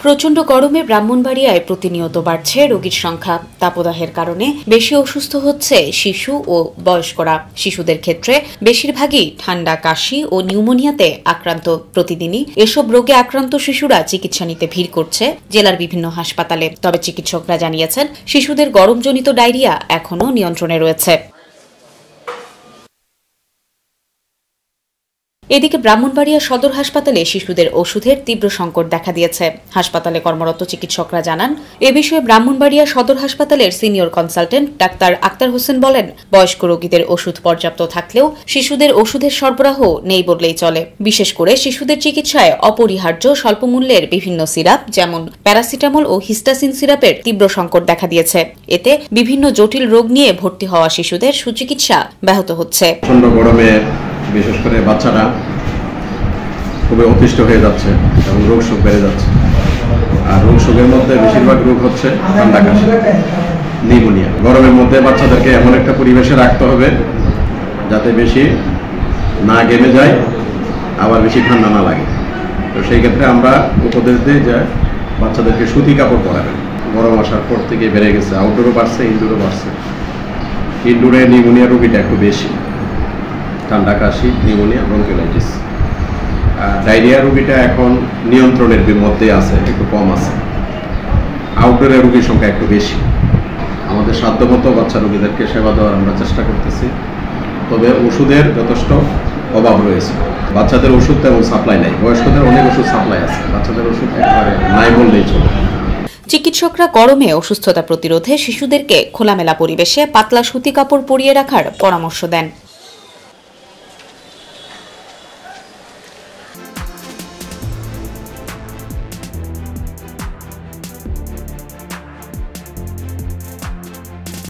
প্রচণ্ড গরমে ব্রাহ্মণবাড়িয়ায় প্রতিনিয়ত বাড়ছে রোগীর সংখ্যা। তাপদাহের কারণে বেশি অসুস্থ হচ্ছে শিশু ও বয়স্করা। শিশুদের ক্ষেত্রে বেশিরভাগই ঠান্ডা, কাশি ও নিউমোনিয়াতে আক্রান্ত। প্রতিদিনই এসব রোগে আক্রান্ত শিশুরা চিকিৎসা নিতে ভিড় করছে জেলার বিভিন্ন হাসপাতালে। তবে চিকিৎসকরা জানিয়েছেন, শিশুদের গরমজনিত ডায়রিয়া এখনও নিয়ন্ত্রণে রয়েছে। এদিকে ব্রাহ্মণবাড়িয়া সদর হাসপাতালে শিশুদের ওষুধের তীব্র সংকট দেখা দিয়েছে। হাসপাতালে কর্মরত চিকিৎসকরা জানান, এ বিষয়ে ব্রাহ্মণবাড়িয়া সদর হাসপাতালের senior consultant doctor Akhtar Hossain বলেন, বয়স্ক রোগীদের ওষুধ পর্যাপ্ত থাকলেও শিশুদের ওষুধের সরবরাহ নেই বললেই চলে। বিশেষ করে শিশুদের চিকিৎসায় অপরিহার্য স্বল্পমূল্যের বিভিন্ন সিরাপ যেমন প্যারাসিটামল ও হিস্টাসিন সিরাপের তীব্র সংকট দেখা দিয়েছে। এতে বিভিন্ন জটিল রোগ নিয়ে ভর্তি হওয়া শিশুদের সুচিকিৎসা ব্যাহত হচ্ছে। বিশেষ করে বাচ্চারা খুবই অতিষ্ঠ হয়ে যাচ্ছে এবং রোগ শোক বেড়ে যাচ্ছে। আর রোগ শোকের মধ্যে বেশিরভাগ রোগ হচ্ছে ঠান্ডা, কাশি, নিউমোনিয়া। গরমের মধ্যে বাচ্চাদেরকে এমন একটা পরিবেশে রাখতে হবে যাতে বেশি না ঘেমে যায়, আবার বেশি ঠান্ডা না লাগে। তো সেই ক্ষেত্রে আমরা উপদেশ দিই যে বাচ্চাদেরকে সুতি কাপড় পরাবেন। গরম আসার পর থেকে বেড়ে গেছে, আউটডোরও বাড়ছে, ইনডোরও বাড়ছে। ইনডোরে নিউমোনিয়া রোগীটা একটু বেশি, ঠান্ডা, কাশি, নিউমোনিয়া, ব্রঙ্কিওলাইটিস। ডায়রিয়া রোগীটা এখন নিয়ন্ত্রণের মধ্যে আছে, একটু কম আছে। আউটডোরে রোগীর সংখ্যা একটু বেশি। আমাদের সাধ্যমতো বাচ্চা রোগীদেরকে সেবা দেওয়ার আমরা চেষ্টা করতেছি, তবে ওষুধের যথেষ্ট অভাব রয়েছে। বাচ্চাদের ওষুধ তেমন সাপ্লাই নাই, বয়স্কদের অনেক ওষুধ সাপ্লাই আছে, বাচ্চাদের ওষুধ একেবারে নাই বললেই চলে। চিকিৎসকরা গরমে অসুস্থতা প্রতিরোধে শিশুদেরকে খোলামেলা পরিবেশে পাতলা সুতি কাপড় পরিয়ে রাখার পরামর্শ দেন।